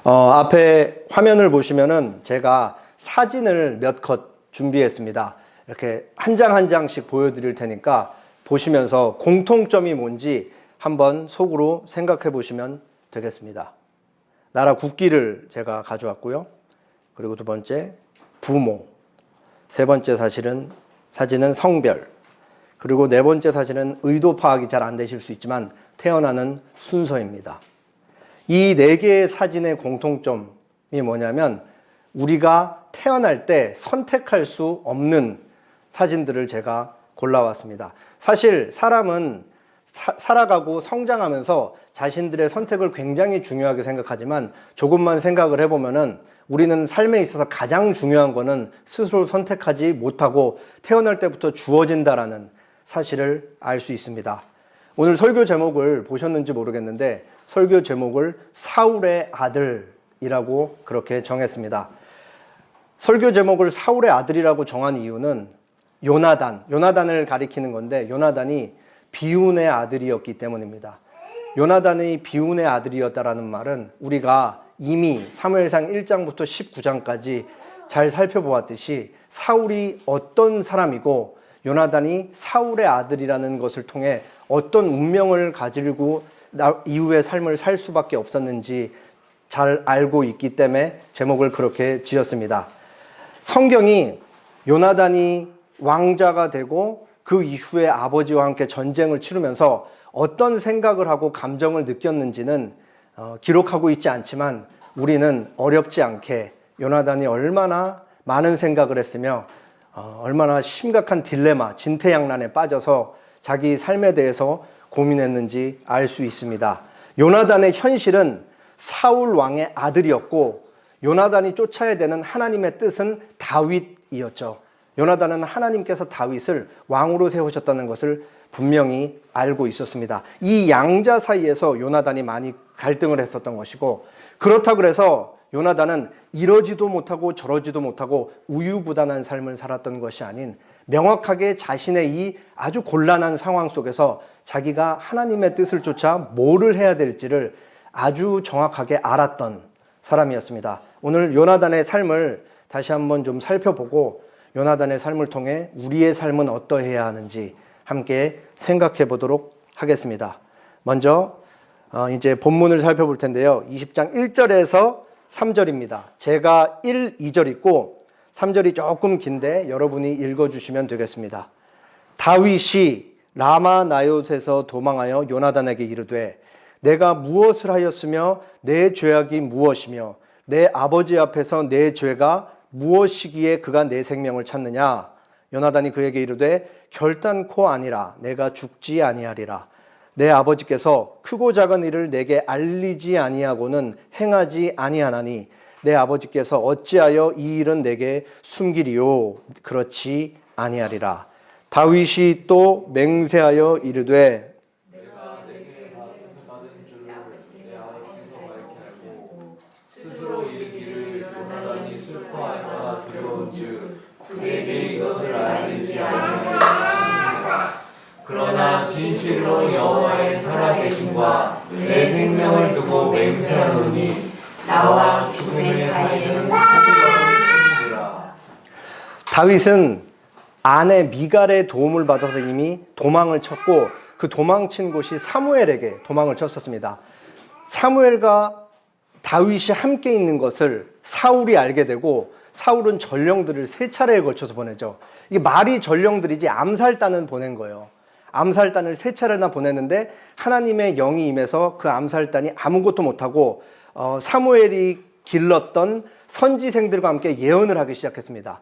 앞에 화면을 보시면은 제가 사진을 몇 컷 준비했습니다. 이렇게 한 장 한 장씩 보여드릴 테니까 보시면서 공통점이 뭔지 한번 속으로 생각해 보시면 되겠습니다. 나라 국기를 제가 가져왔고요. 그리고 두 번째, 부모. 세 번째 사진은 성별. 그리고 네 번째 사진은 의도 파악이 잘 안 되실 수 있지만 태어나는 순서입니다. 이 네 개의 사진의 공통점이 뭐냐면 우리가 태어날 때 선택할 수 없는 사진들을 제가 골라왔습니다. 사실 사람은 살아가고 성장하면서 자신들의 선택을 굉장히 중요하게 생각하지만 조금만 생각을 해보면은 우리는 삶에 있어서 가장 중요한 거는 스스로 선택하지 못하고 태어날 때부터 주어진다라는 사실을 알 수 있습니다. 오늘 설교 제목을 보셨는지 모르겠는데 설교 제목을 사울의 아들이라고 그렇게 정했습니다. 설교 제목을 사울의 아들이라고 정한 이유는 요나단을 가리키는 건데 요나단이 비운의 아들이었기 때문입니다. 요나단이 비운의 아들이었다라는 말은 우리가 이미 사무엘상 1장부터 19장까지 잘 살펴보았듯이 사울이 어떤 사람이고 요나단이 사울의 아들이라는 것을 통해 어떤 운명을 가지고 이후의 삶을 살 수밖에 없었는지 잘 알고 있기 때문에 제목을 그렇게 지었습니다. 성경이 요나단이 왕자가 되고 그 이후에 아버지와 함께 전쟁을 치르면서 어떤 생각을 하고 감정을 느꼈는지는 기록하고 있지 않지만 우리는 어렵지 않게 요나단이 얼마나 많은 생각을 했으며 얼마나 심각한 딜레마, 진퇴양난에 빠져서 자기 삶에 대해서 고민했는지 알 수 있습니다. 요나단의 현실은 사울 왕의 아들이었고 요나단이 쫓아야 되는 하나님의 뜻은 다윗이었죠. 요나단은 하나님께서 다윗을 왕으로 세우셨다는 것을 분명히 알고 있었습니다. 이 양자 사이에서 요나단이 많이 갈등을 했었던 것이고 그렇다고 그래서 요나단은 이러지도 못하고 저러지도 못하고 우유부단한 삶을 살았던 것이 아닌 명확하게 자신의 이 아주 곤란한 상황 속에서 자기가 하나님의 뜻을 쫓아 뭐를 해야 될지를 아주 정확하게 알았던 사람이었습니다. 오늘 요나단의 삶을 다시 한번 좀 살펴보고 요나단의 삶을 통해 우리의 삶은 어떠해야 하는지 함께 생각해 보도록 하겠습니다. 먼저 이제 본문을 살펴볼 텐데요. 20장 1절에서 3절입니다. 제가 1, 2절 있고 3절이 조금 긴데 여러분이 읽어주시면 되겠습니다. 다윗이 라마 나요트에서 도망하여 요나단에게 이르되 내가 무엇을 하였으며 내 죄악이 무엇이며 내 아버지 앞에서 내 죄가 무엇이기에 그가 내 생명을 찾느냐. 요나단이 그에게 이르되 결단코 아니라 내가 죽지 아니하리라. 내 아버지께서 크고 작은 일을 내게 알리지 아니하고는 행하지 아니하나니 내 아버지께서 어찌하여 이 일은 내게 숨기리요. 그렇지 아니하리라. 다윗이 또 맹세하여 이르되 내가 내게 받은 줄을 내 아버지께서 밝게 알고 스스로 이르기를 요나단이 슬퍼할까 두려운즉 그에게 이것을 알리지 아니하리라. 그러나 진실로 여호와의 살아계심과 내 생명을 두고 맹세하노니 나와 죽음의 사이에는 하늘이라. 다윗은 아내 미갈의 도움을 받아서 이미 도망을 쳤고 그 도망친 곳이 사무엘에게 도망을 쳤었습니다. 사무엘과 다윗이 함께 있는 것을 사울이 알게 되고 사울은 전령들을 3차례에 걸쳐서 보내죠. 이게 말이 전령들이지 암살단은 보낸 거예요. 암살단을 3차례나 보냈는데 하나님의 영이 임해서 그 암살단이 아무것도 못하고 사무엘이 길렀던 선지생들과 함께 예언을 하기 시작했습니다.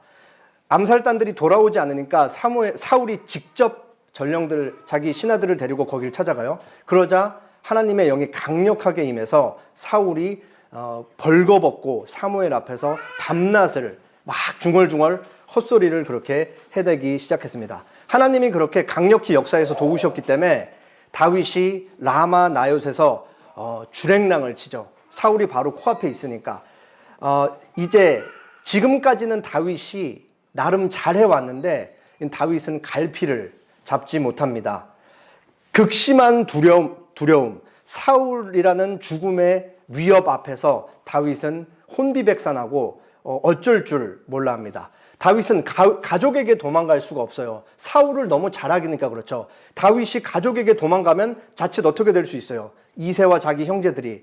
암살단들이 돌아오지 않으니까 사울이 직접 전령들 자기 신하들을 데리고 거기를 찾아가요. 그러자 하나님의 영이 강력하게 임해서 사울이 벌거벗고 사무엘 앞에서 밤낮을 막 중얼중얼 헛소리를 그렇게 해대기 시작했습니다. 하나님이 그렇게 강력히 역사에서 도우셨기 때문에 다윗이 라마 나요트에서 주랭랑을 치죠. 사울이 바로 코앞에 있으니까 이제 지금까지는 다윗이 나름 잘해왔는데 다윗은 갈피를 잡지 못합니다. 극심한 두려움, 사울이라는 죽음의 위협 앞에서 다윗은 혼비백산하고 어쩔 줄 몰라 합니다. 다윗은 가족에게 도망갈 수가 없어요. 사울을 너무 잘 아기니까 그렇죠. 다윗이 가족에게 도망가면 자칫 어떻게 될 수 있어요? 이새와 자기 형제들이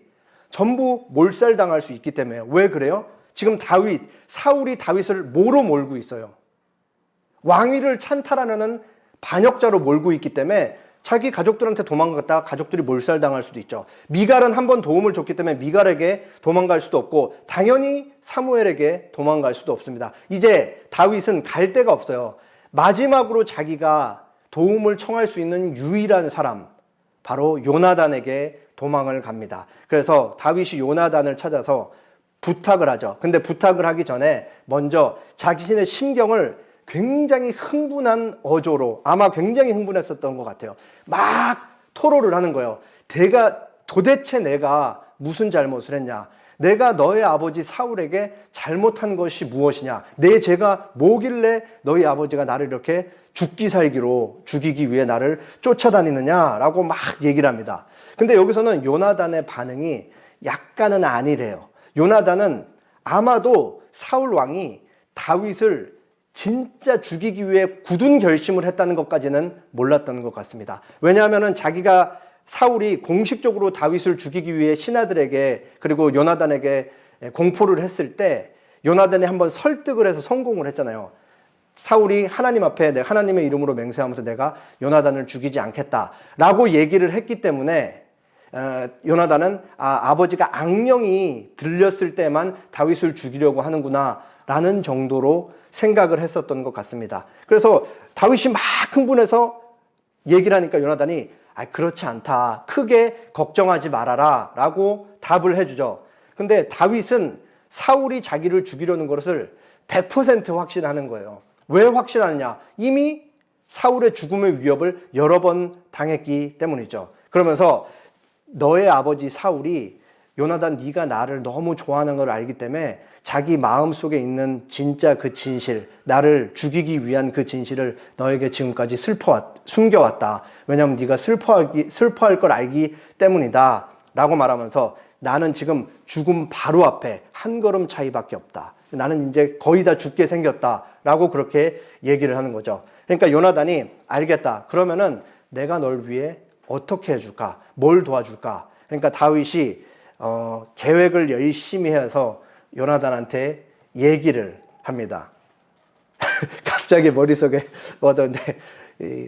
전부 몰살당할 수 있기 때문에. 왜 그래요? 지금 사울이 다윗을 뭐로 몰고 있어요? 왕위를 찬탈하려는 반역자로 몰고 있기 때문에 자기 가족들한테 도망갔다 가족들이 몰살당할 수도 있죠. 미갈은 한번 도움을 줬기 때문에 미갈에게 도망갈 수도 없고 당연히 사무엘에게 도망갈 수도 없습니다. 이제 다윗은 갈 데가 없어요. 마지막으로 자기가 도움을 청할 수 있는 유일한 사람, 바로 요나단에게 도망을 갑니다. 그래서 다윗이 요나단을 찾아서 부탁을 하죠. 근데 부탁을 하기 전에 먼저 자신의 심경을 굉장히 흥분한 어조로, 아마 굉장히 흥분했었던 것 같아요. 막 토로를 하는 거예요. 도대체 내가 무슨 잘못을 했냐? 내가 너의 아버지 사울에게 잘못한 것이 무엇이냐? 내 죄가 뭐길래 너희 아버지가 나를 이렇게 죽기 살기로 죽이기 위해 나를 쫓아다니느냐라고 막 얘기를 합니다. 근데 여기서는 요나단의 반응이 약간은 아니래요. 요나단은 아마도 사울 왕이 다윗을 진짜 죽이기 위해 굳은 결심을 했다는 것까지는 몰랐던 것 같습니다. 왜냐하면 사울이 공식적으로 다윗을 죽이기 위해 신하들에게 그리고 요나단에게 공포를 했을 때 요나단이 한번 설득을 해서 성공을 했잖아요. 사울이 하나님 앞에 하나님의 이름으로 맹세하면서 내가 요나단을 죽이지 않겠다라고 얘기를 했기 때문에 요나단은 아버지가 악령이 들렸을 때만 다윗을 죽이려고 하는구나 라는 정도로 생각을 했었던 것 같습니다. 그래서 다윗이 막 흥분해서 얘기를 하니까 요나단이 그렇지 않다. 크게 걱정하지 말아라 라고 답을 해주죠. 근데 다윗은 사울이 자기를 죽이려는 것을 100% 확신하는 거예요. 왜 확신하느냐? 이미 사울의 죽음의 위협을 여러 번 당했기 때문이죠. 그러면서 너의 아버지 사울이 요나단 네가 나를 너무 좋아하는 걸 알기 때문에 자기 마음속에 있는 진짜 그 진실, 나를 죽이기 위한 그 진실을 너에게 지금까지 숨겨왔다. 왜냐하면 네가 슬퍼할 걸 알기 때문이다 라고 말하면서 나는 지금 죽음 바로 앞에 한 걸음 차이밖에 없다. 나는 이제 거의 다 죽게 생겼다 라고 그렇게 얘기를 하는 거죠. 그러니까 요나단이 알겠다. 그러면은 내가 널 위해 어떻게 해줄까? 뭘 도와줄까? 그러니까 다윗이 계획을 열심히 해서 요나단한테 얘기를 합니다. 갑자기 머릿속에 오던데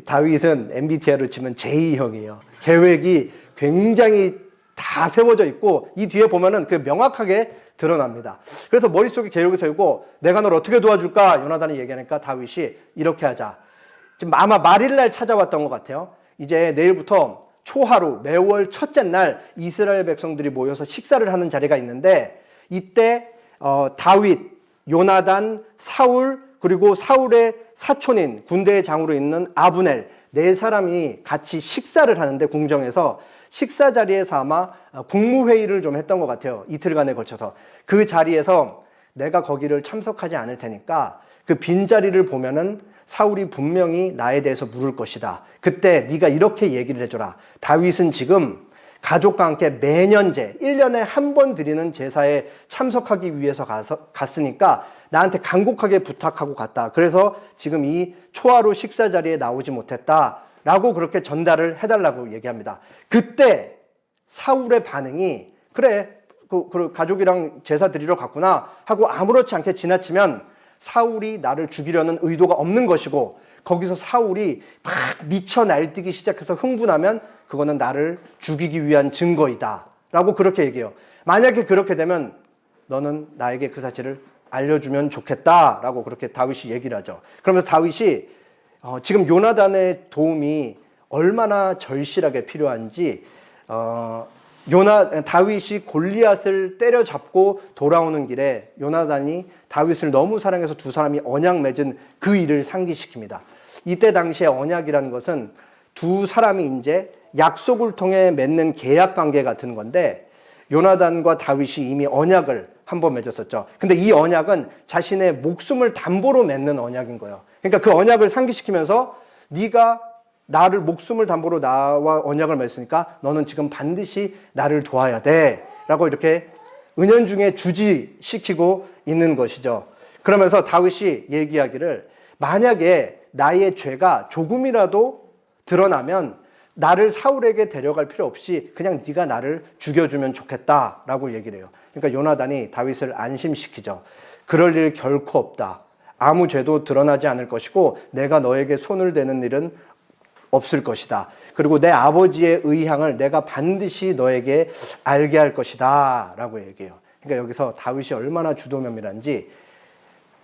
다윗은 MBTI로 치면 J형이에요. 계획이 굉장히 다 세워져 있고 이 뒤에 보면은 그 명확하게 드러납니다. 그래서 머릿속에 계획을 세우고 내가 널 어떻게 도와줄까? 요나단이 얘기하니까 다윗이 이렇게 하자. 지금 아마 말일날 찾아왔던 것 같아요. 이제 내일부터 초하루 매월 첫째 날 이스라엘 백성들이 모여서 식사를 하는 자리가 있는데 이때 다윗, 요나단, 사울 그리고 사울의 사촌인 군대의 장으로 있는 아브넬 네 사람이 같이 식사를 하는데 궁정에서 식사 자리에서 아마 국무회의를 좀 했던 것 같아요. 이틀간에 걸쳐서. 그 자리에서 내가 거기를 참석하지 않을 테니까 그 빈자리를 보면은 사울이 분명히 나에 대해서 물을 것이다. 그때 네가 이렇게 얘기를 해줘라. 다윗은 지금 가족과 함께 매년제 1년에 한 번 드리는 제사에 참석하기 위해서 갔으니까 나한테 간곡하게 부탁하고 갔다. 그래서 지금 이 초하루 식사 자리에 나오지 못했다 라고 그렇게 전달을 해달라고 얘기합니다. 그때 사울의 반응이 그래 그 가족이랑 제사 드리러 갔구나 하고 아무렇지 않게 지나치면 사울이 나를 죽이려는 의도가 없는 것이고 거기서 사울이 막 미쳐 날뛰기 시작해서 흥분하면 그거는 나를 죽이기 위한 증거이다 라고 그렇게 얘기해요. 만약에 그렇게 되면 너는 나에게 그 사실을 알려주면 좋겠다 라고 그렇게 다윗이 얘기를 하죠. 그러면서 다윗이 지금 요나단의 도움이 얼마나 절실하게 필요한지 다윗이 골리앗을 때려잡고 돌아오는 길에 요나단이 다윗을 너무 사랑해서 두 사람이 언약 맺은 그 일을 상기시킵니다. 이때 당시에 언약이라는 것은 두 사람이 이제 약속을 통해 맺는 계약 관계 같은 건데 요나단과 다윗이 이미 언약을 한번 맺었었죠. 근데 이 언약은 자신의 목숨을 담보로 맺는 언약인 거예요. 그러니까 그 언약을 상기시키면서 네가 나를 목숨을 담보로 나와 언약을 맺으니까 너는 지금 반드시 나를 도와야 돼 라고 이렇게 은연중에 주지시키고 있는 것이죠. 그러면서 다윗이 얘기하기를 만약에 나의 죄가 조금이라도 드러나면 나를 사울에게 데려갈 필요 없이 그냥 네가 나를 죽여주면 좋겠다라고 얘기를 해요. 그러니까 요나단이 다윗을 안심시키죠. 그럴 일 결코 없다. 아무 죄도 드러나지 않을 것이고 내가 너에게 손을 대는 일은 없을 것이다. 그리고 내 아버지의 의향을 내가 반드시 너에게 알게 할 것이다 라고 얘기해요. 그러니까 여기서 다윗이 얼마나 주도면밀한지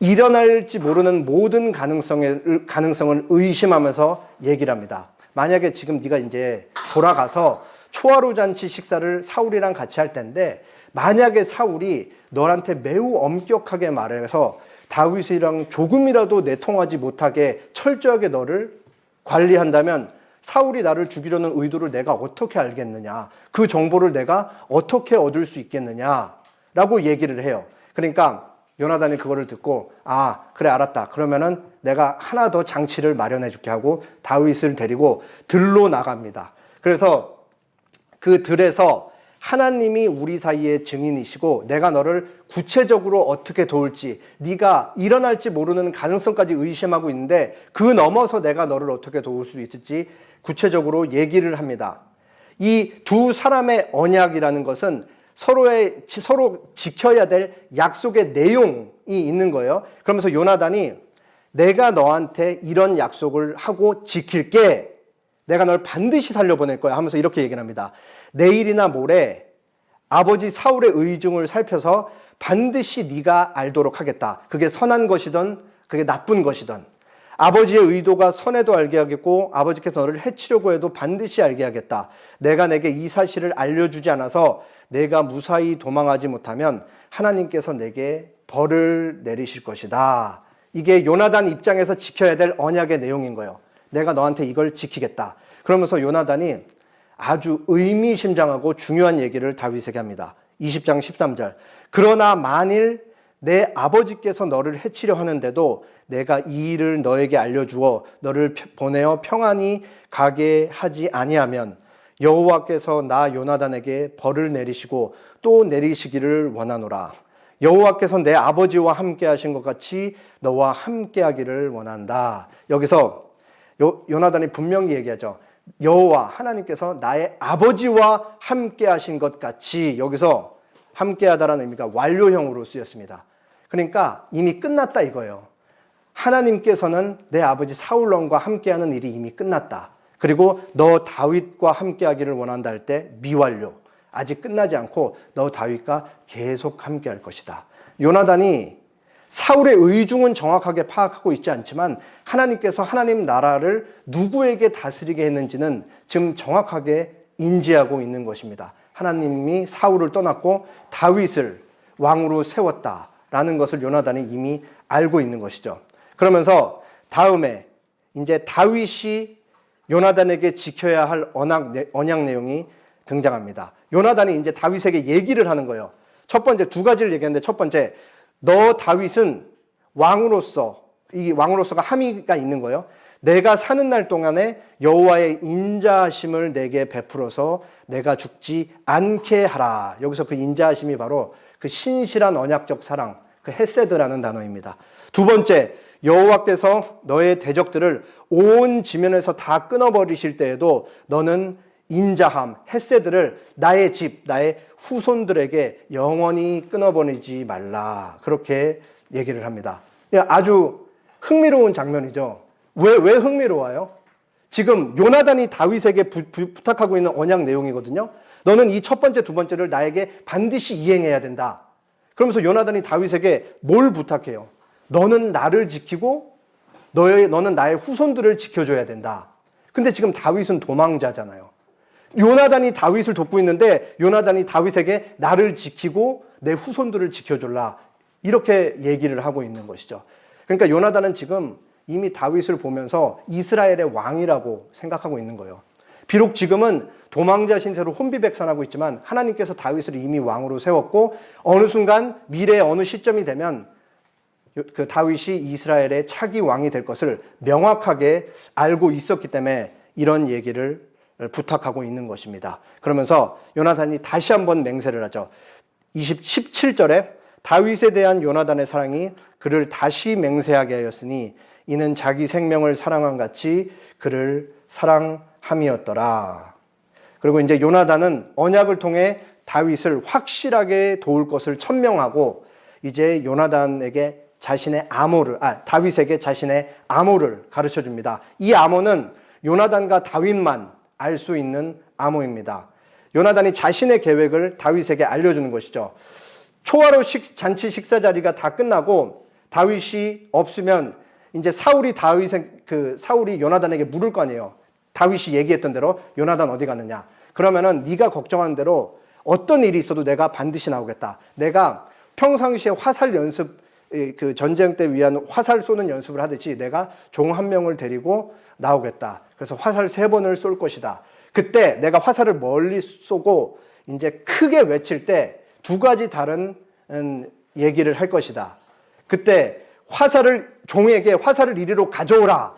일어날지 모르는 모든 가능성을 의심하면서 얘기를 합니다. 만약에 지금 네가 이제 돌아가서 초하루 잔치 식사를 사울이랑 같이 할 텐데 만약에 사울이 너한테 매우 엄격하게 말해서 다윗이랑 조금이라도 내통하지 못하게 철저하게 너를 관리한다면 사울이 나를 죽이려는 의도를 내가 어떻게 알겠느냐? 그 정보를 내가 어떻게 얻을 수 있겠느냐? 라고 얘기를 해요. 그러니까 요나단이 그거를 듣고 아 그래 알았다. 그러면은 내가 하나 더 장치를 마련해 줄게 하고 다윗을 데리고 들로 나갑니다. 그래서 그 들에서 하나님이 우리 사이의 증인이시고 내가 너를 구체적으로 어떻게 도울지 네가 일어날지 모르는 가능성까지 의심하고 있는데 그 넘어서 내가 너를 어떻게 도울 수 있을지 구체적으로 얘기를 합니다. 이 두 사람의 언약이라는 것은 서로 지켜야 될 약속의 내용이 있는 거예요. 그러면서 요나단이 내가 너한테 이런 약속을 하고 지킬게. 내가 널 반드시 살려보낼 거야 하면서 이렇게 얘기를 합니다. 내일이나 모레 아버지 사울의 의중을 살펴서 반드시 네가 알도록 하겠다. 그게 선한 것이든 그게 나쁜 것이든 아버지의 의도가 선해도 알게 하겠고 아버지께서 너를 해치려고 해도 반드시 알게 하겠다. 내가 내게 이 사실을 알려주지 않아서 내가 무사히 도망하지 못하면 하나님께서 내게 벌을 내리실 것이다. 이게 요나단 입장에서 지켜야 될 언약의 내용인 거예요. 내가 너한테 이걸 지키겠다. 그러면서 요나단이 아주 의미심장하고 중요한 얘기를 다윗에게 합니다. 20장 13절. 그러나 만일 내 아버지께서 너를 해치려 하는데도 내가 이 일을 너에게 알려주어 너를 보내어 평안히 가게 하지 아니하면 여호와께서 나 요나단에게 벌을 내리시고 또 내리시기를 원하노라. 여호와께서 내 아버지와 함께 하신 것 같이 너와 함께 하기를 원한다. 여기서 요나단이 분명히 얘기하죠. 여호와 하나님께서 나의 아버지와 함께 하신 것 같이 여기서 함께 하다라는 의미가 완료형으로 쓰였습니다. 그러니까 이미 끝났다 이거예요. 하나님께서는 내 아버지 사울왕과 함께하는 일이 이미 끝났다. 그리고 너 다윗과 함께하기를 원한다 할 때 미완료. 아직 끝나지 않고 너 다윗과 계속 함께할 것이다. 요나단이 사울의 의중은 정확하게 파악하고 있지 않지만 하나님께서 하나님 나라를 누구에게 다스리게 했는지는 지금 정확하게 인지하고 있는 것입니다. 하나님이 사울을 떠났고 다윗을 왕으로 세웠다라는 것을 요나단이 이미 알고 있는 것이죠. 그러면서 다음에 이제 다윗이 요나단에게 지켜야 할 언약 내용이 등장합니다. 요나단이 이제 다윗에게 얘기를 하는 거예요. 첫 번째 두 가지를 얘기했는데 첫 번째 너 다윗은 왕으로서가 함의가 있는 거예요. 내가 사는 날 동안에 여호와의 인자하심을 내게 베풀어서 내가 죽지 않게 하라. 여기서 그 인자하심이 바로 그 신실한 언약적 사랑, 그 헤세드라는 단어입니다. 두 번째, 여호와께서 너의 대적들을 온 지면에서 다 끊어버리실 때에도 너는 인자함, 헤세드를 나의 집, 나의 후손들에게 영원히 끊어버리지 말라. 그렇게 얘기를 합니다. 아주 흥미로운 장면이죠. 왜 흥미로워요? 지금 요나단이 다윗에게 부탁하고 있는 언약 내용이거든요. 너는 이 첫 번째, 두 번째를 나에게 반드시 이행해야 된다. 그러면서 요나단이 다윗에게 뭘 부탁해요? 너는 나를 지키고 너는 나의 후손들을 지켜줘야 된다. 근데 지금 다윗은 도망자잖아요. 요나단이 다윗을 돕고 있는데 요나단이 다윗에게 나를 지키고 내 후손들을 지켜줄라. 이렇게 얘기를 하고 있는 것이죠. 그러니까 요나단은 지금 이미 다윗을 보면서 이스라엘의 왕이라고 생각하고 있는 거예요. 비록 지금은 도망자 신세로 혼비백산하고 있지만 하나님께서 다윗을 이미 왕으로 세웠고 어느 순간 미래의 어느 시점이 되면 그 다윗이 이스라엘의 차기 왕이 될 것을 명확하게 알고 있었기 때문에 이런 얘기를 부탁하고 있는 것입니다. 그러면서 요나단이 다시 한번 맹세를 하죠. 17절에 다윗에 대한 요나단의 사랑이 그를 다시 맹세하게 하였으니 이는 자기 생명을 사랑한 같이 그를 사랑함이었더라. 그리고 이제 요나단은 언약을 통해 다윗을 확실하게 도울 것을 천명하고 이제 요나단에게 다윗에게 자신의 암호를 가르쳐 줍니다. 이 암호는 요나단과 다윗만 알 수 있는 암호입니다. 요나단이 자신의 계획을 다윗에게 알려주는 것이죠. 초하루 잔치 식사 자리가 다 끝나고 다윗이 없으면 이제 사울이 요나단에게 물을 거 아니에요. 다윗이 얘기했던 대로 요나단 어디 갔느냐. 그러면은 네가 걱정하는 대로 어떤 일이 있어도 내가 반드시 나오겠다. 내가 평상시에 화살 연습, 그 전쟁 때 위한 화살 쏘는 연습을 하듯이 내가 종 한 명을 데리고 나오겠다. 그래서 화살 3번을 쏠 것이다. 그때 내가 화살을 멀리 쏘고 이제 크게 외칠 때 2가지 다른 얘기를 할 것이다. 그때 종에게 화살을 이리로 가져오라.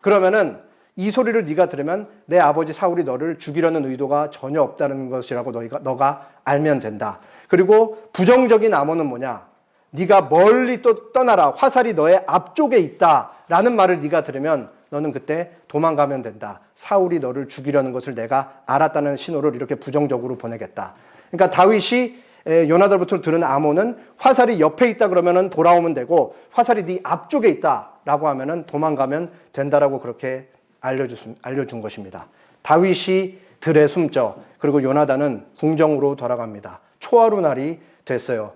그러면은 이 소리를 네가 들으면 내 아버지 사울이 너를 죽이려는 의도가 전혀 없다는 것이라고 너가 알면 된다. 그리고 부정적인 암호는 뭐냐? 네가 멀리 또 떠나라. 화살이 너의 앞쪽에 있다라는 말을 네가 들으면 너는 그때 도망가면 된다. 사울이 너를 죽이려는 것을 내가 알았다는 신호를 이렇게 부정적으로 보내겠다. 그러니까 다윗이 요나단부터 들은 암호는 화살이 옆에 있다 그러면은 돌아오면 되고 화살이 네 앞쪽에 있다라고 하면은 도망가면 된다라고 그렇게 알려준 것입니다. 다윗이 들에 숨죠. 그리고 요나단은 궁정으로 돌아갑니다. 초하루 날이 됐어요.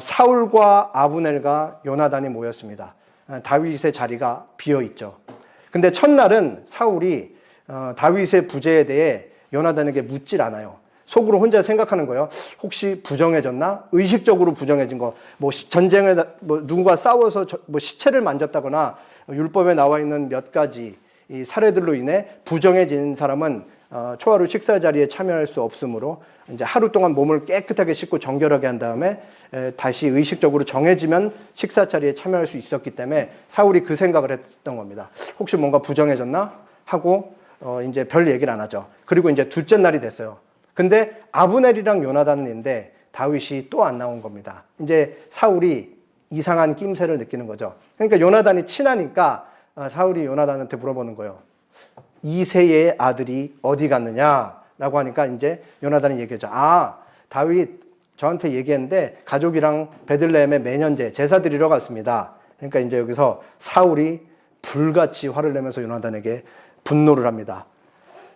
사울과 아브넬과 요나단이 모였습니다. 다윗의 자리가 비어 있죠. 근데 첫날은 사울이 다윗의 부재에 대해 요나단에게 묻질 않아요. 속으로 혼자 생각하는 거예요. 혹시 부정해졌나? 의식적으로 부정해진 거. 전쟁에 누군가 싸워서 시체를 만졌다거나 율법에 나와 있는 몇 가지 이 사례들로 인해 부정해진 사람은 초하루 식사 자리에 참여할 수 없으므로 이제 하루 동안 몸을 깨끗하게 씻고 정결하게 한 다음에 다시 의식적으로 정해지면 식사 자리에 참여할 수 있었기 때문에 사울이 그 생각을 했던 겁니다. 혹시 뭔가 부정해졌나 하고 이제 별 얘기를 안 하죠. 그리고 이제 둘째 날이 됐어요. 근데 아브넬이랑 요나단은 있는데 다윗이 또 안 나온 겁니다. 이제 사울이 이상한 낌새를 느끼는 거죠. 그러니까 요나단이 친하니까 사울이 요나단한테 물어보는 거예요. 이새의 아들이 어디 갔느냐라고 하니까 이제 요나단이 얘기하죠. 다윗 저한테 얘기했는데 가족이랑 베들레헴에 매년제 제사 드리러 갔습니다. 그러니까 이제 여기서 사울이 불같이 화를 내면서 요나단에게 분노를 합니다.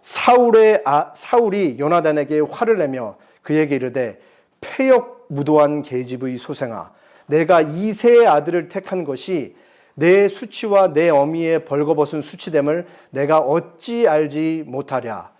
사울이 요나단에게 화를 내며 그에게 이르되 패역 무도한 계집의 소생아, 내가 이새의 아들을 택한 것이 내 수치와 내 어미의 벌거벗은 수치됨을 내가 어찌 알지 못하랴.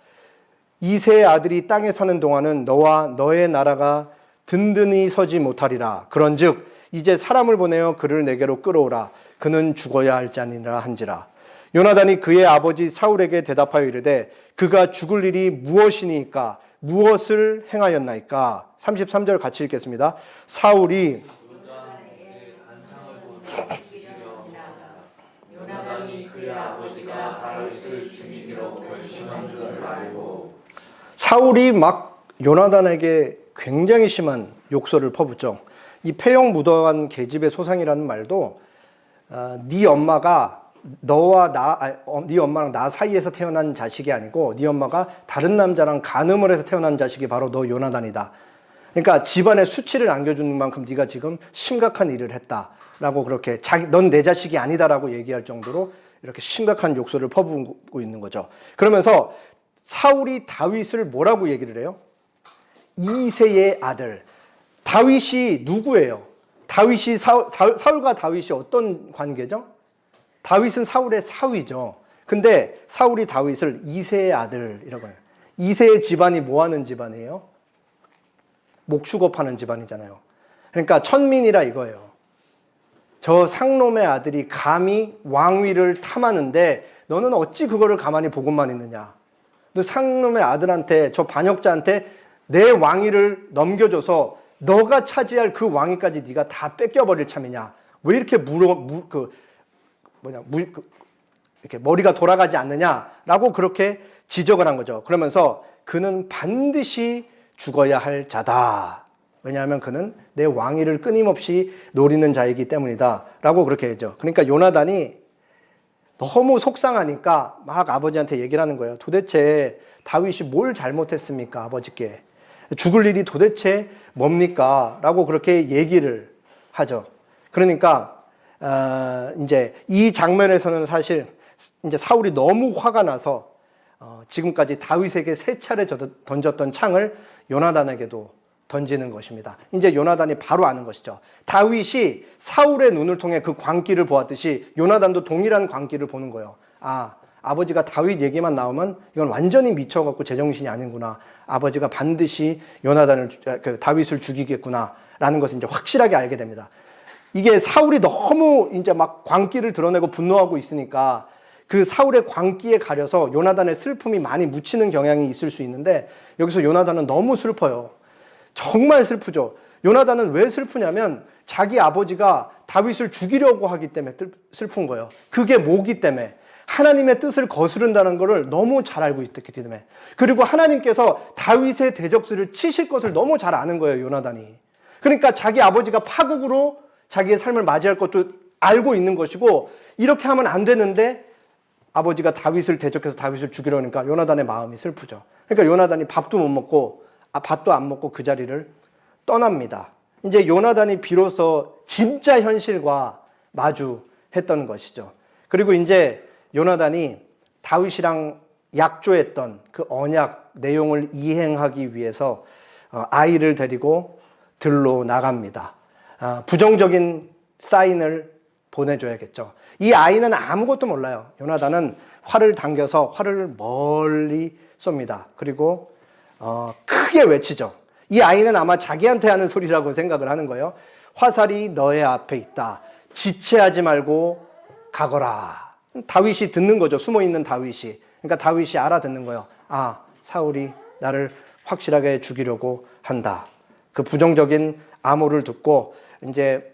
이새의 아들이 땅에 사는 동안은 너와 너의 나라가 든든히 서지 못하리라. 그런즉 이제 사람을 보내어 그를 내게로 끌어오라. 그는 죽어야 할 자니라 한지라. 요나단이 그의 아버지 사울에게 대답하여 이르되 그가 죽을 일이 무엇이니까 무엇을 행하였나이까. 33절 같이 읽겠습니다. 사울이 요나단이 그의 아버지가 다윗을 죽이기로 결심한 줄 알고 사울이 막 요나단에게 굉장히 심한 욕설을 퍼붓죠. 이 패역 무도한 계집의 소상이라는 말도 네 엄마가 네 엄마랑 나 사이에서 태어난 자식이 아니고 네 엄마가 다른 남자랑 간음을 해서 태어난 자식이 바로 너 요나단이다. 그러니까 집안에 수치를 안겨주는 만큼 네가 지금 심각한 일을 했다라고 그렇게 넌 내 자식이 아니다라고 얘기할 정도로 이렇게 심각한 욕설을 퍼붓고 있는 거죠. 그러면서 사울이 다윗을 뭐라고 얘기를 해요? 이새의 아들. 다윗이 누구예요? 사울과 다윗이 어떤 관계죠? 다윗은 사울의 사위죠. 근데 사울이 다윗을 이새의 아들이라고 해요. 이새의 집안이 뭐 하는 집안이에요? 목축업하는 집안이잖아요. 그러니까 천민이라 이거예요. 저 상놈의 아들이 감히 왕위를 탐하는데 너는 어찌 그거를 가만히 보고만 있느냐. 너 상놈의 아들한테, 저 반역자한테 내 왕위를 넘겨줘서 너가 차지할 그 왕위까지 네가 다 뺏겨버릴 참이냐. 왜 이렇게 이렇게 머리가 돌아가지 않느냐라고 그렇게 지적을 한 거죠. 그러면서 그는 반드시 죽어야 할 자다. 왜냐하면 그는 내 왕위를 끊임없이 노리는 자이기 때문이다. 라고 그렇게 했죠. 그러니까 요나단이 너무 속상하니까 막 아버지한테 얘기를 하는 거예요. 도대체 다윗이 뭘 잘못했습니까? 아버지께. 죽을 일이 도대체 뭡니까? 라고 그렇게 얘기를 하죠. 그러니까 이제 이 장면에서는 사실 이제 사울이 너무 화가 나서 지금까지 다윗에게 3차례 던졌던 창을 요나단에게도 던지는 것입니다. 이제 요나단이 바로 아는 것이죠. 다윗이 사울의 눈을 통해 그 광기를 보았듯이 요나단도 동일한 광기를 보는 거예요. 아, 아버지가 다윗 얘기만 나오면 이건 완전히 미쳐갖고 제정신이 아닌구나. 아버지가 반드시 다윗을 죽이겠구나라는 것을 이제 확실하게 알게 됩니다. 이게 사울이 너무 이제 막 광기를 드러내고 분노하고 있으니까 그 사울의 광기에 가려서 요나단의 슬픔이 많이 묻히는 경향이 있을 수 있는데 여기서 요나단은 너무 슬퍼요. 정말 슬프죠. 요나단은 왜 슬프냐면 자기 아버지가 다윗을 죽이려고 하기 때문에 슬픈 거예요. 그게 뭐기 때문에 하나님의 뜻을 거스른다는 것을 너무 잘 알고 있기 때문에 그리고 하나님께서 다윗의 대적수를 치실 것을 너무 잘 아는 거예요. 요나단이. 그러니까 자기 아버지가 파국으로 자기의 삶을 맞이할 것도 알고 있는 것이고 이렇게 하면 안 되는데 아버지가 다윗을 대적해서 다윗을 죽이려니까 요나단의 마음이 슬프죠. 그러니까 요나단이 밥도 못 먹고 밥도 안 먹고 그 자리를 떠납니다. 이제 요나단이 비로소 진짜 현실과 마주했던 것이죠. 그리고 이제 요나단이 다윗이랑 약조했던 그 언약 내용을 이행하기 위해서 아이를 데리고 들로 나갑니다. 부정적인 사인을 보내줘야겠죠. 이 아이는 아무것도 몰라요. 요나단은 활을 당겨서 활을 멀리 쏩니다. 그리고 크게 외치죠. 이 아이는 아마 자기한테 하는 소리라고 생각을 하는 거예요. 화살이 너의 앞에 있다. 지체하지 말고 가거라. 다윗이 듣는 거죠. 숨어있는 다윗이. 그러니까 다윗이 알아듣는 거예요. 아, 사울이 나를 확실하게 죽이려고 한다. 그 부정적인 암호를 듣고 이제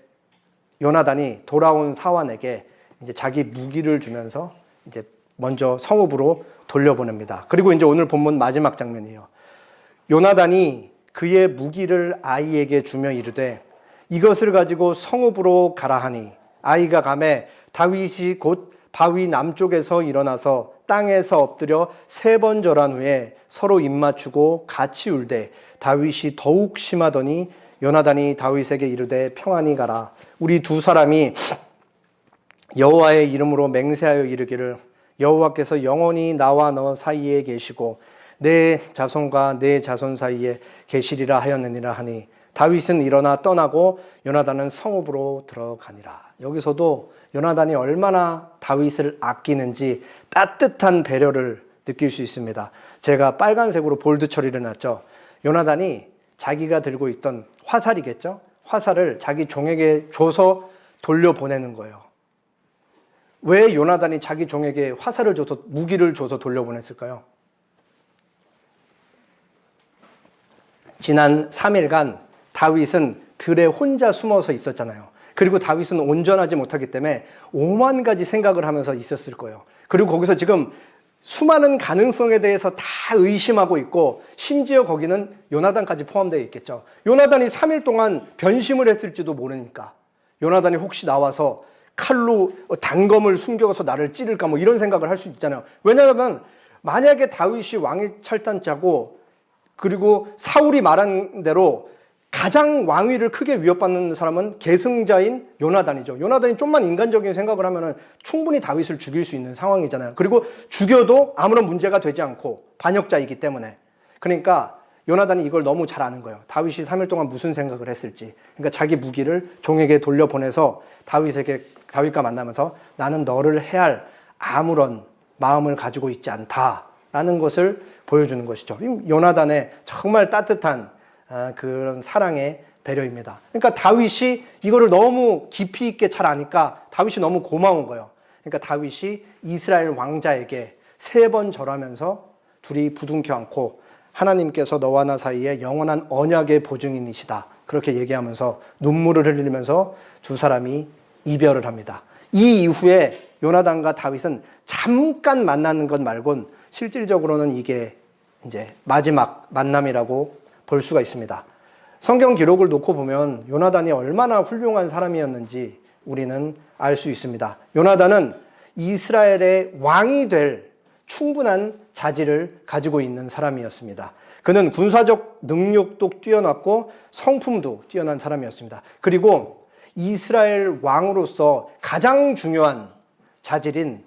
요나단이 돌아온 사환에게 이제 자기 무기를 주면서 이제 먼저 성읍으로 돌려보냅니다. 그리고 이제 오늘 본문 마지막 장면이에요. 요나단이 그의 무기를 아이에게 주며 이르되 이것을 가지고 성읍으로 가라 하니 아이가 가매 다윗이 곧 바위 남쪽에서 일어나서 땅에서 엎드려 3번 절한 후에 서로 입맞추고 같이 울되 다윗이 더욱 심하더니 요나단이 다윗에게 이르되 평안히 가라. 우리 두 사람이 여호와의 이름으로 맹세하여 이르기를 여호와께서 영원히 나와 너 사이에 계시고 내 자손과 내 자손 사이에 계시리라 하였느니라 하니 다윗은 일어나 떠나고 요나단은 성읍으로 들어가니라. 여기서도 요나단이 얼마나 다윗을 아끼는지 따뜻한 배려를 느낄 수 있습니다. 제가 빨간색으로 볼드 처리를 놨죠. 요나단이 자기가 들고 있던 화살이겠죠. 화살을 자기 종에게 줘서 돌려보내는 거예요. 왜 요나단이 자기 종에게 화살을 줘서 무기를 줘서 돌려보냈을까요? 지난 3일간 다윗은 들에 혼자 숨어서 있었잖아요. 그리고 다윗은 온전하지 못하기 때문에 5만 가지 생각을 하면서 있었을 거예요. 그리고 거기서 지금 수많은 가능성에 대해서 다 의심하고 있고 심지어 거기는 요나단까지 포함되어 있겠죠. 요나단이 3일 동안 변심을 했을지도 모르니까 요나단이 혹시 나와서 칼로 단검을 숨겨서 나를 찌를까 뭐 이런 생각을 할 수 있잖아요. 왜냐하면 만약에 다윗이 왕위 철단자고 그리고 사울이 말한 대로 가장 왕위를 크게 위협받는 사람은 계승자인 요나단이죠. 요나단이 좀만 인간적인 생각을 하면은 충분히 다윗을 죽일 수 있는 상황이잖아요. 그리고 죽여도 아무런 문제가 되지 않고 반역자이기 때문에. 그러니까 요나단이 이걸 너무 잘 아는 거예요. 다윗이 3일 동안 무슨 생각을 했을지. 그러니까 자기 무기를 종에게 돌려보내서 다윗과 만나면서 나는 너를 해할 아무런 마음을 가지고 있지 않다라는 것을 보여주는 것이죠. 요나단의 정말 따뜻한 그런 사랑의 배려입니다. 그러니까 다윗이 이거를 너무 깊이 있게 잘 아니까 다윗이 너무 고마운 거예요. 그러니까 다윗이 이스라엘 왕자에게 3번 절하면서 둘이 부둥켜 안고 하나님께서 너와 나 사이에 영원한 언약의 보증인이시다. 그렇게 얘기하면서 눈물을 흘리면서 두 사람이 이별을 합니다. 이 이후에 요나단과 다윗은 잠깐 만나는 것 말곤 실질적으로는 이게 이제 마지막 만남이라고 볼 수가 있습니다. 성경 기록을 놓고 보면 요나단이 얼마나 훌륭한 사람이었는지 우리는 알 수 있습니다. 요나단은 이스라엘의 왕이 될 충분한 자질을 가지고 있는 사람이었습니다. 그는 군사적 능력도 뛰어났고 성품도 뛰어난 사람이었습니다. 그리고 이스라엘 왕으로서 가장 중요한 자질인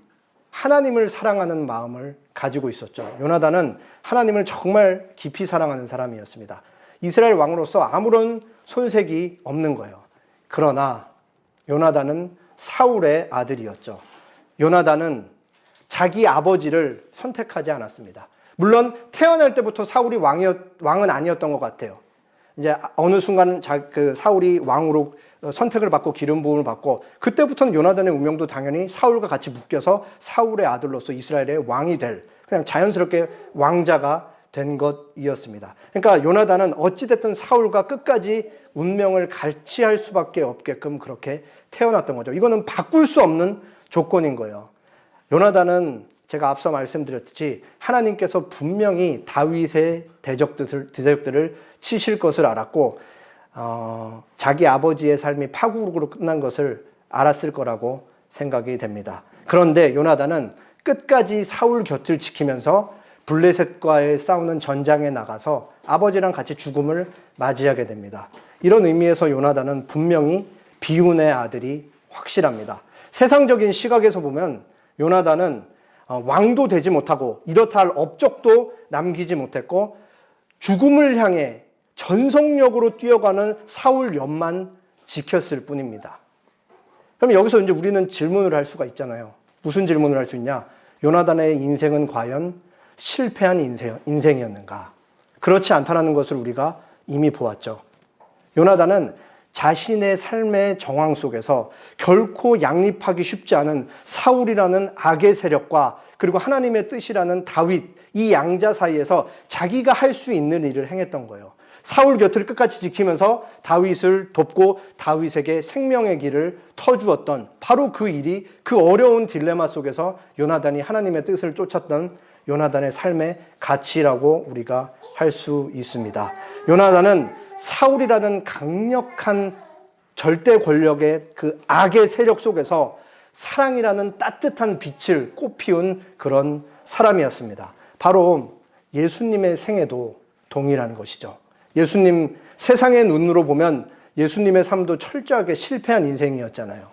하나님을 사랑하는 마음을 가지고 있었죠. 요나단은 하나님을 정말 깊이 사랑하는 사람이었습니다. 이스라엘 왕으로서 아무런 손색이 없는 거예요. 그러나 요나단은 사울의 아들이었죠. 요나단은 자기 아버지를 선택하지 않았습니다. 물론 태어날 때부터 사울이 왕은 아니었던 것 같아요. 이제 어느 순간 사울이 왕으로 선택을 받고 기름 부음을 받고 그때부터는 요나단의 운명도 당연히 사울과 같이 묶여서 사울의 아들로서 이스라엘의 왕이 될 그냥 자연스럽게 왕자가 된 것이었습니다. 그러니까 요나단은 어찌됐든 사울과 끝까지 운명을 같이할 수밖에 없게끔 그렇게 태어났던 거죠. 이거는 바꿀 수 없는 조건인 거예요. 요나단은 제가 앞서 말씀드렸듯이 하나님께서 분명히 다윗의 대적들을 치실 것을 알았고 자기 아버지의 삶이 파국으로 끝난 것을 알았을 거라고 생각이 됩니다. 그런데 요나단은 끝까지 사울 곁을 지키면서 블레셋과의 싸우는 전장에 나가서 아버지랑 같이 죽음을 맞이하게 됩니다. 이런 의미에서 요나단은 분명히 비운의 아들이 확실합니다. 세상적인 시각에서 보면 요나단은 왕도 되지 못하고 이렇다 할 업적도 남기지 못했고 죽음을 향해 전속력으로 뛰어가는 사울 옆만 지켰을 뿐입니다. 그럼 여기서 이제 우리는 질문을 할 수가 있잖아요. 무슨 질문을 할 수 있냐? 요나단의 인생은 과연 실패한 인생이었는가? 그렇지 않다는 것을 우리가 이미 보았죠. 요나단은 자신의 삶의 정황 속에서 결코 양립하기 쉽지 않은 사울이라는 악의 세력과 그리고 하나님의 뜻이라는 다윗, 이 양자 사이에서 자기가 할 수 있는 일을 행했던 거예요. 사울 곁을 끝까지 지키면서 다윗을 돕고 다윗에게 생명의 길을 터주었던 바로 그 일이 그 어려운 딜레마 속에서 요나단이 하나님의 뜻을 쫓았던 요나단의 삶의 가치라고 우리가 할 수 있습니다. 요나단은 사울이라는 강력한 절대 권력의 그 악의 세력 속에서 사랑이라는 따뜻한 빛을 꽃피운 그런 사람이었습니다. 바로 예수님의 생애도 동일한 것이죠. 예수님 세상의 눈으로 보면 예수님의 삶도 철저하게 실패한 인생이었잖아요.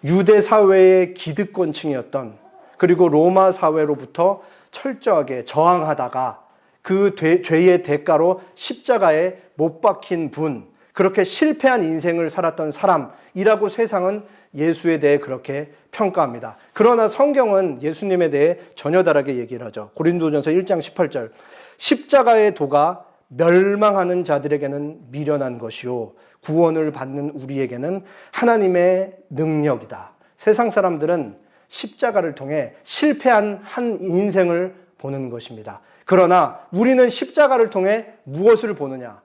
유대 사회의 기득권층이었던 그리고 로마 사회로부터 철저하게 저항하다가 그 죄의 대가로 십자가에 못 박힌 분, 그렇게 실패한 인생을 살았던 사람이라고 세상은 예수에 대해 그렇게 평가합니다. 그러나 성경은 예수님에 대해 전혀 다르게 얘기를 하죠. 고린도전서 1장 18절 십자가의 도가 멸망하는 자들에게는 미련한 것이요 구원을 받는 우리에게는 하나님의 능력이다. 세상 사람들은 십자가를 통해 실패한 한 인생을 보는 것입니다. 그러나 우리는 십자가를 통해 무엇을 보느냐?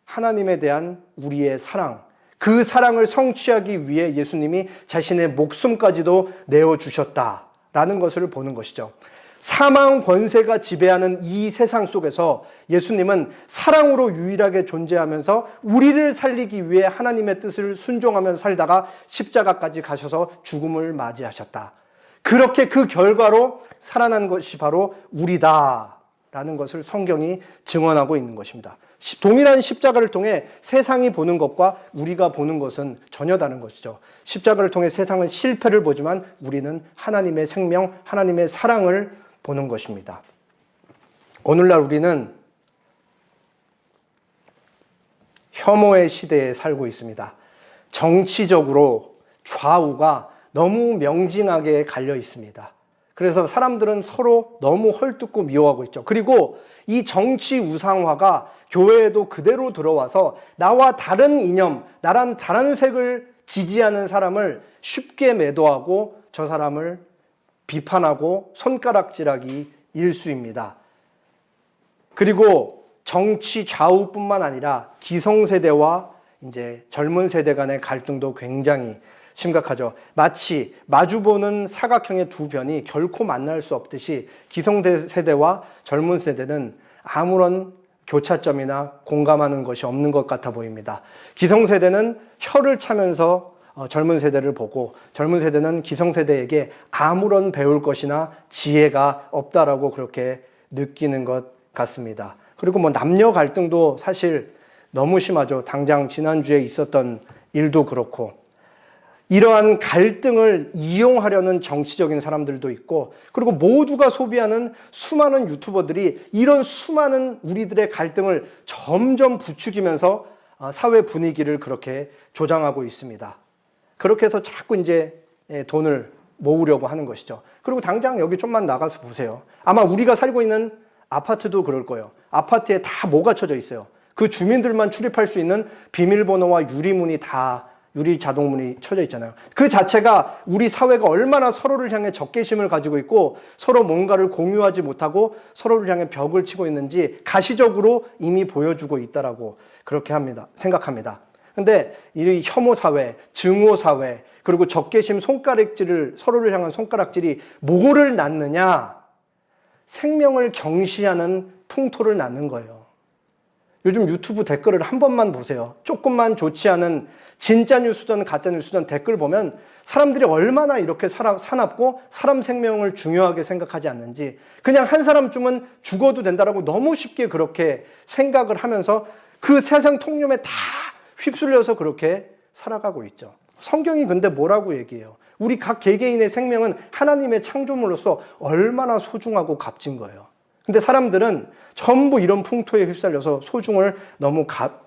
하나님에 대한 우리의 사랑, 그 사랑을 성취하기 위해 예수님이 자신의 목숨까지도 내어주셨다라는 것을 보는 것이죠. 사망 권세가 지배하는 이 세상 속에서 예수님은 사랑으로 유일하게 존재하면서 우리를 살리기 위해 하나님의 뜻을 순종하면서 살다가 십자가까지 가셔서 죽음을 맞이하셨다. 그렇게 그 결과로 살아난 것이 바로 우리다라는 것을 성경이 증언하고 있는 것입니다. 동일한 십자가를 통해 세상이 보는 것과 우리가 보는 것은 전혀 다른 것이죠. 십자가를 통해 세상은 실패를 보지만 우리는 하나님의 생명, 하나님의 사랑을 보는 것입니다. 오늘날 우리는 혐오의 시대에 살고 있습니다. 정치적으로 좌우가 너무 명징하게 갈려 있습니다. 그래서 사람들은 서로 너무 헐뜯고 미워하고 있죠. 그리고 이 정치 우상화가 교회에도 그대로 들어와서 나와 다른 이념, 나랑 다른 색을 지지하는 사람을 쉽게 매도하고 저 사람을 비판하고 손가락질하기 일쑤입니다. 그리고 정치 좌우뿐만 아니라 기성세대와 이제 젊은 세대 간의 갈등도 굉장히 심각하죠. 마치 마주보는 사각형의 두 변이 결코 만날 수 없듯이 기성세대와 젊은 세대는 아무런 교차점이나 공감하는 것이 없는 것 같아 보입니다. 기성세대는 혀를 차면서 젊은 세대를 보고 젊은 세대는 기성세대에게 아무런 배울 것이나 지혜가 없다라고 그렇게 느끼는 것 같습니다. 그리고 뭐 남녀 갈등도 사실 너무 심하죠. 당장 지난주에 있었던 일도 그렇고 이러한 갈등을 이용하려는 정치적인 사람들도 있고 그리고 모두가 소비하는 수많은 유튜버들이 이런 수많은 우리들의 갈등을 점점 부추기면서 사회 분위기를 그렇게 조장하고 있습니다. 그렇게 해서 자꾸 이제 돈을 모으려고 하는 것이죠. 그리고 당장 여기 좀만 나가서 보세요. 아마 우리가 살고 있는 아파트도 그럴 거예요. 아파트에 다 뭐가 쳐져 있어요. 그 주민들만 출입할 수 있는 비밀번호와 유리문이 다 유리 자동문이 쳐져 있잖아요. 그 자체가 우리 사회가 얼마나 서로를 향해 적개심을 가지고 있고 서로 뭔가를 공유하지 못하고 서로를 향해 벽을 치고 있는지 가시적으로 이미 보여주고 있다라고 그렇게 생각합니다. 근데 이 혐오 사회, 증오 사회, 그리고 적개심 손가락질을 서로를 향한 손가락질이 뭐를 낳느냐? 생명을 경시하는 풍토를 낳는 거예요. 요즘 유튜브 댓글을 한 번만 보세요. 조금만 좋지 않은 진짜 뉴스든 가짜 뉴스든 댓글 보면 사람들이 얼마나 이렇게 사납고 사람 생명을 중요하게 생각하지 않는지 그냥 한 사람쯤은 죽어도 된다라고 너무 쉽게 그렇게 생각을 하면서 그 세상 통념에 다 휩쓸려서 그렇게 살아가고 있죠. 성경이 근데 뭐라고 얘기해요? 우리 각 개개인의 생명은 하나님의 창조물로서 얼마나 소중하고 값진 거예요. 근데 사람들은 전부 이런 풍토에 휩쓸려서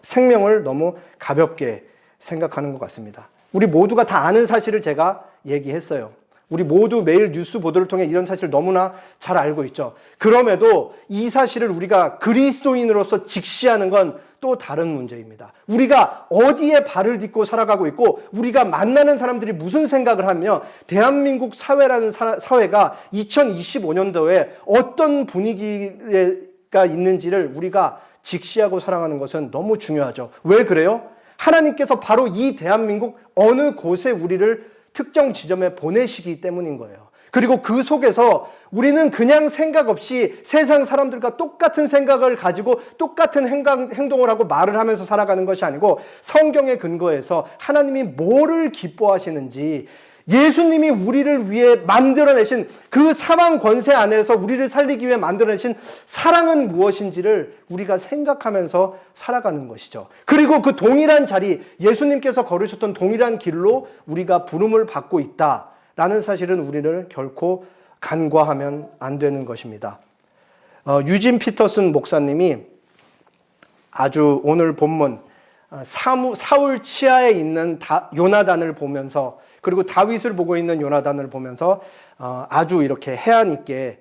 생명을 너무 가볍게 생각하는 것 같습니다. 우리 모두가 다 아는 사실을 제가 얘기했어요. 우리 모두 매일 뉴스 보도를 통해 이런 사실을 너무나 잘 알고 있죠. 그럼에도 이 사실을 우리가 그리스도인으로서 직시하는 건 또 다른 문제입니다. 우리가 어디에 발을 딛고 살아가고 있고 우리가 만나는 사람들이 무슨 생각을 하며 대한민국 사회라는 사회가 2025년도에 어떤 분위기가 있는지를 우리가 직시하고 살아가는 것은 너무 중요하죠. 왜 그래요? 하나님께서 바로 이 대한민국 어느 곳에 우리를 특정 지점에 보내시기 때문인 거예요. 그리고 그 속에서 우리는 그냥 생각 없이 세상 사람들과 똑같은 생각을 가지고 똑같은 행동을 하고 말을 하면서 살아가는 것이 아니고 성경에 근거해서 하나님이 뭐를 기뻐하시는지 예수님이 우리를 위해 만들어내신 그 사망 권세 안에서 우리를 살리기 위해 만들어내신 사랑은 무엇인지를 우리가 생각하면서 살아가는 것이죠. 그리고 그 동일한 자리, 예수님께서 걸으셨던 동일한 길로 우리가 부름을 받고 있다라는 사실은 우리를 결코 간과하면 안 되는 것입니다. 유진 피터슨 목사님이 아주 오늘 본문 사울 치하에 있는 요나단을 보면서 그리고 다윗을 보고 있는 요나단을 보면서 아주 이렇게 해안 있게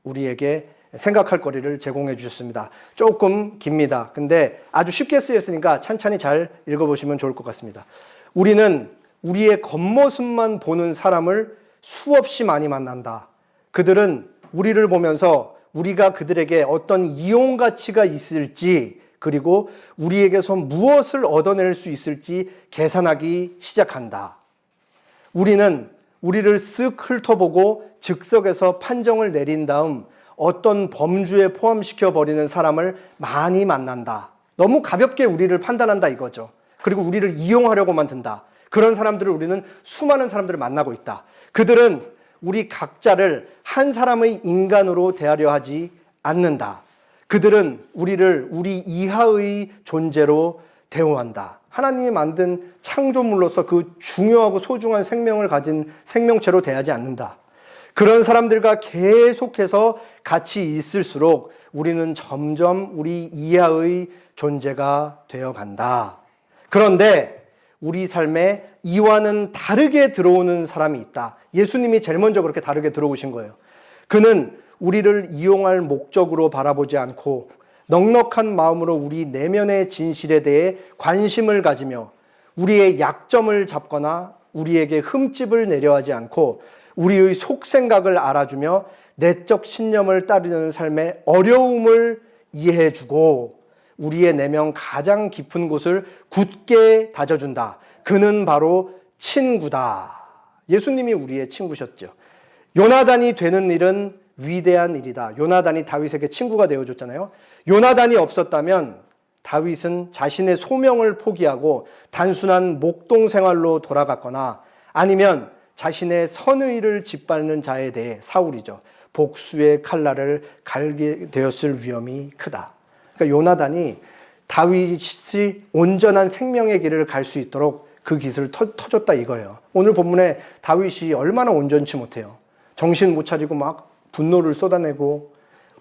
우리에게 생각할 거리를 제공해 주셨습니다. 조금 깁니다. 근데 아주 쉽게 쓰였으니까 찬찬히 잘 읽어보시면 좋을 것 같습니다. 우리는 우리의 겉모습만 보는 사람을 수없이 많이 만난다. 그들은 우리를 보면서 우리가 그들에게 어떤 이용 가치가 있을지 그리고 우리에게서 무엇을 얻어낼 수 있을지 계산하기 시작한다. 우리는 우리를 쓱 훑어보고 즉석에서 판정을 내린 다음 어떤 범주에 포함시켜 버리는 사람을 많이 만난다. 너무 가볍게 우리를 판단한다 이거죠. 그리고 우리를 이용하려고만 든다. 그런 사람들을 우리는 수많은 사람들을 만나고 있다. 그들은 우리 각자를 한 사람의 인간으로 대하려 하지 않는다. 그들은 우리를 우리 이하의 존재로 대우한다. 하나님이 만든 창조물로서 그 중요하고 소중한 생명을 가진 생명체로 대하지 않는다. 그런 사람들과 계속해서 같이 있을수록 우리는 점점 우리 이하의 존재가 되어간다. 그런데 우리 삶에 이와는 다르게 들어오는 사람이 있다. 예수님이 제일 먼저 그렇게 다르게 들어오신 거예요. 그는 우리를 이용할 목적으로 바라보지 않고 넉넉한 마음으로 우리 내면의 진실에 대해 관심을 가지며 우리의 약점을 잡거나 우리에게 흠집을 내려하지 않고 우리의 속생각을 알아주며 내적 신념을 따르는 삶의 어려움을 이해해주고 우리의 내면 가장 깊은 곳을 굳게 다져준다. 그는 바로 친구다. 예수님이 우리의 친구셨죠. 요나단이 되는 일은 위대한 일이다. 요나단이 다윗에게 친구가 되어줬잖아요. 요나단이 없었다면 다윗은 자신의 소명을 포기하고 단순한 목동 생활로 돌아갔거나 아니면 자신의 선의를 짓밟는 자에 대해 사울이죠. 복수의 칼날을 갈게 되었을 위험이 크다. 그러니까 요나단이 다윗이 온전한 생명의 길을 갈 수 있도록 그 깃을 터줬다 이거예요. 오늘 본문에 다윗이 얼마나 온전치 못해요. 정신 못 차리고 막 분노를 쏟아내고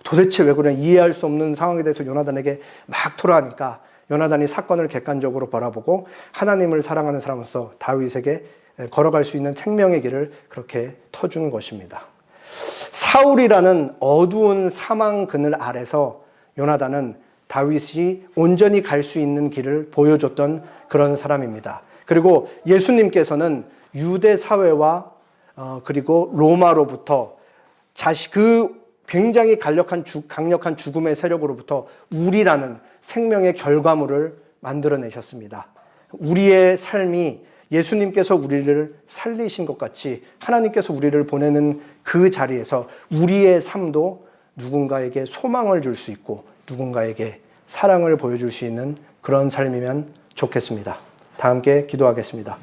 도대체 왜 그러냐 이해할 수 없는 상황에 대해서 요나단에게 막 토로하니까 요나단이 사건을 객관적으로 바라보고 하나님을 사랑하는 사람으로서 다윗에게 걸어갈 수 있는 생명의 길을 그렇게 터준 것입니다. 사울이라는 어두운 사망 그늘 아래서 요나단은 다윗이 온전히 갈 수 있는 길을 보여줬던 그런 사람입니다. 그리고 예수님께서는 유대 사회와 그리고 로마로부터 그 굉장히 강력한 죽음의 세력으로부터 우리라는 생명의 결과물을 만들어내셨습니다. 우리의 삶이 예수님께서 우리를 살리신 것 같이 하나님께서 우리를 보내는 그 자리에서 우리의 삶도 누군가에게 소망을 줄 수 있고 누군가에게 사랑을 보여줄 수 있는 그런 삶이면 좋겠습니다. 다 함께 기도하겠습니다.